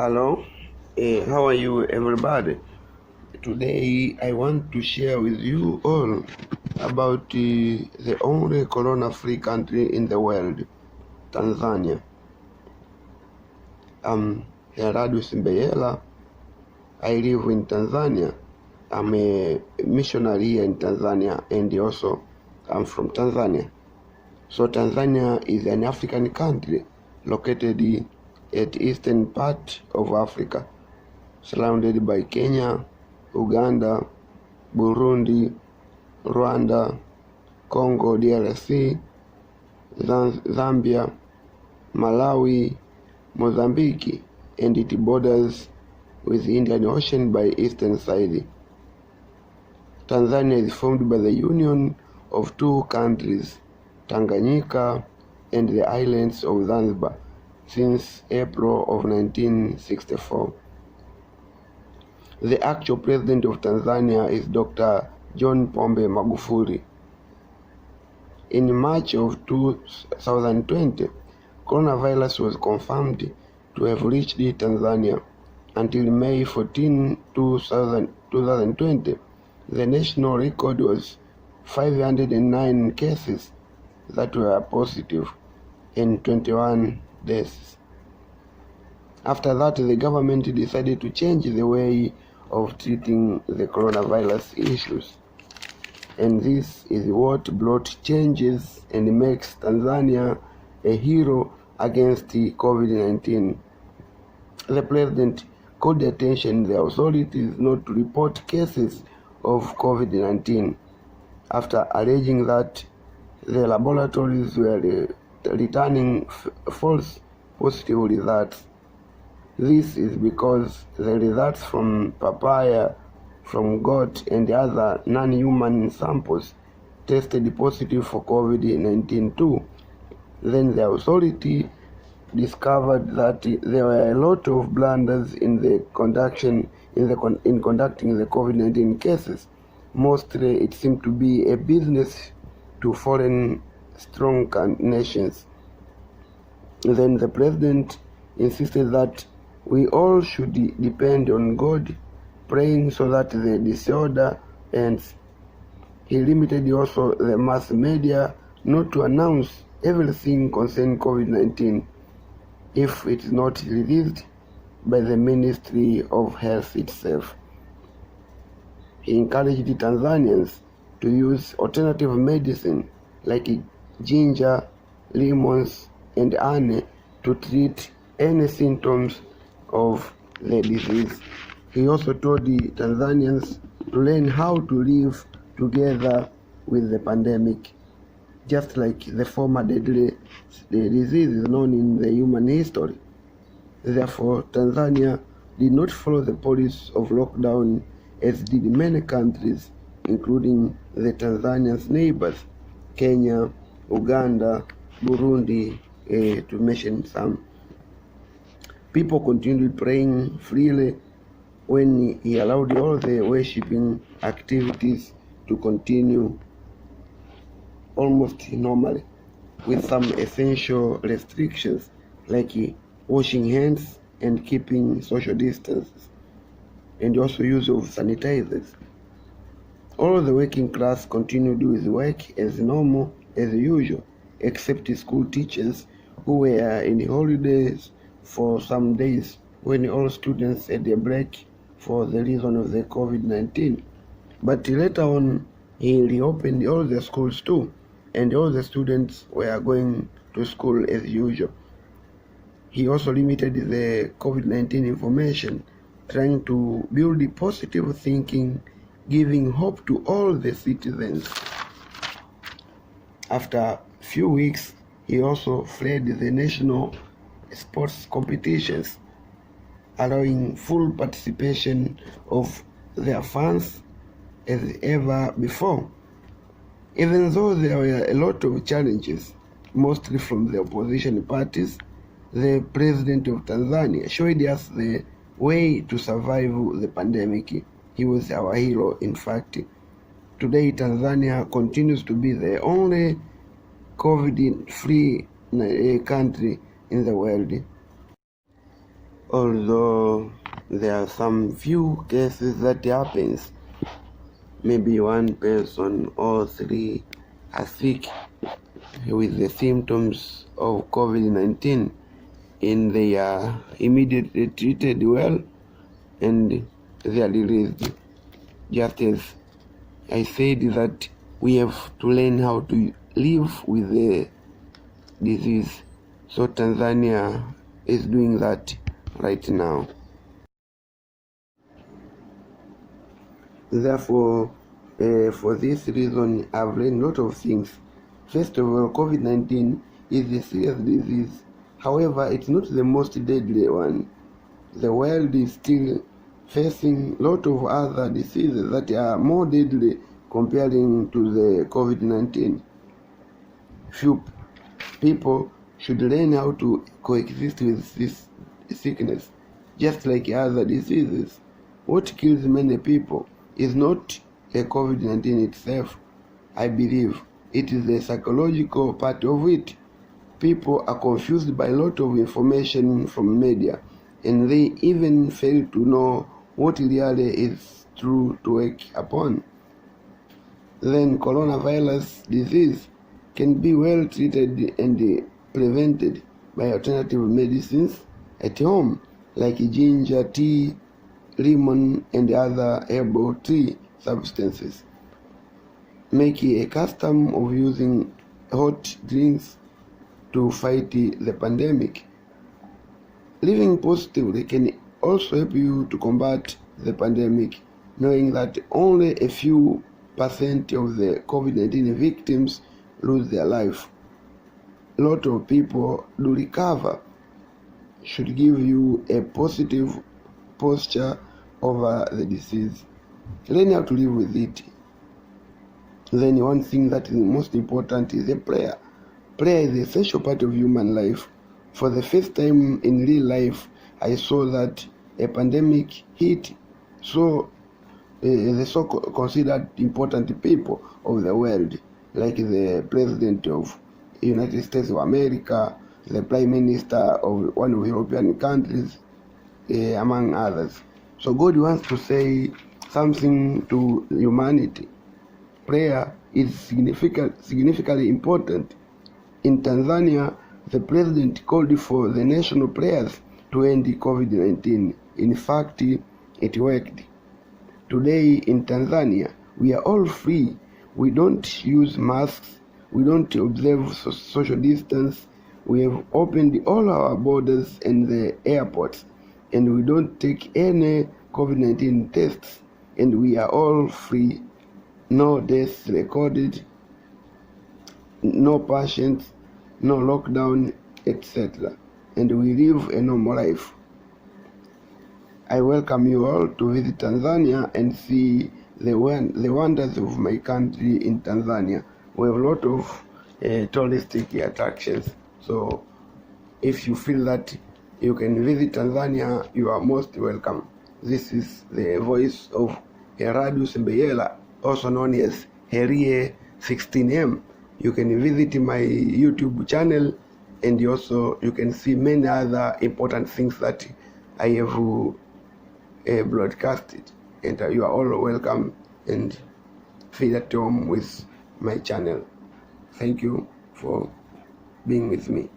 Hello, how are you, everybody? Today I want to share with you all about the only corona-free country in the world, Tanzania. I'm Heradu Simbeyela. I live in Tanzania. I'm a missionary here in Tanzania, and also I'm from Tanzania. So Tanzania is an African country located at eastern part of Africa, surrounded by Kenya, Uganda, Burundi, Rwanda, Congo DRC, Zambia, Malawi, Mozambique, and it borders with the Indian Ocean by eastern side. Tanzania is formed by the union of two countries, Tanganyika and the islands of Zanzibar, since April of 1964. The actual president of Tanzania is Dr. John Pombe Magufuli. In March of 2020, coronavirus was confirmed to have reached Tanzania. Until May 14, 2020, the national record was 509 cases that were positive and 21 deaths. After that, the government decided to change the way of treating the coronavirus issues. And this is what brought changes and makes Tanzania a hero against COVID-19. The president called attention the authorities not to report cases of COVID-19 after alleging that the laboratories were returning false positive results. This is because the results from papaya, from goat, and other non-human samples tested positive for COVID-19 too. Then the authority discovered that there were a lot of blunders in conducting the COVID-19 cases. Mostly, it seemed to be a business to foreign strong nations. Then the president insisted that we all should depend on God, praying so that the disorder ends. He limited also the mass media not to announce everything concerning COVID-19 if it is not released by the Ministry of Health itself. He encouraged the Tanzanians to use alternative medicine like ginger, lemons, and honey to treat any symptoms of the disease. He also told the Tanzanians to learn how to live together with the pandemic, just like the former deadly disease is known in the human history. Therefore, Tanzania did not follow the policy of lockdown as did many countries, including the Tanzania's neighbors, Kenya, Uganda, Burundi, to mention some. People continued praying freely when he allowed all the worshipping activities to continue almost normally, with some essential restrictions like washing hands and keeping social distance, and also use of sanitizers. All the working class continued with work as normal as usual, except school teachers who were in holidays for some days when all students had a break for the reason of the COVID-19. But later on, he reopened all the schools too, and all the students were going to school as usual. He also limited the COVID-19 information, trying to build positive thinking, giving hope to all the citizens. After a few weeks, he also fled the national sports competitions, allowing full participation of their fans as ever before. Even though there were a lot of challenges, mostly from the opposition parties, the president of Tanzania showed us the way to survive the pandemic. He was our hero, in fact. Today, Tanzania continues to be the only COVID-free country in the world. although there are some few cases that happens, maybe one person or three are sick with the symptoms of COVID-19 and they are immediately treated well and they are released. Just as I said that we have to learn how to live with the disease. So Tanzania is doing that right now. Therefore, for this reason, I've learned a lot of things. First of all, COVID-19 is a serious disease. However, it's not the most deadly one. The world is still facing a lot of other diseases that are more deadly comparing to the COVID-19. Few people should learn how to coexist with this sickness, just like other diseases. What kills many people is not the COVID-19 itself, I believe. It is the psychological part of it. People are confused by a lot of information from media, and they even fail to know what really is true to work upon. Then coronavirus disease can be well treated and prevented by alternative medicines at home, like ginger tea, lemon, and other herbal tea substances. Make a custom of using hot drinks to fight the pandemic. Living positively can also help you to combat the pandemic, knowing that only a few % of the COVID-19 victims lose their life. A lot of people do recover. Should give you a positive posture over the disease. Learn how to live with it. Then one thing that is most important is a prayer. Prayer is the essential part of human life. For the first time in real life, I saw that a pandemic hit the so-considered important people of the world, like the President of the United States of America, the Prime Minister of one of the European countries, among others. So God wants to say something to humanity. Prayer is significantly important. In Tanzania, the president called for the national prayers to end COVID-19. In fact, it worked. Today in Tanzania, we are all free. We don't use masks. We don't observe social distance. We have opened all our borders and the airports, and we don't take any COVID-19 tests, and we are all free. No deaths recorded, no patients, no lockdown, etc. And we live a normal life. I welcome you all to visit Tanzania and see the wonders of my country in Tanzania. We have a lot of touristic attractions. So if you feel that you can visit Tanzania, you are most welcome. This is the voice of Heradu Sembeyela, also known as Herie 16M. You can visit my YouTube channel, and also you can see many other important things that I have broadcasted. And you are all welcome and feel at home with my channel. Thank you for being with me.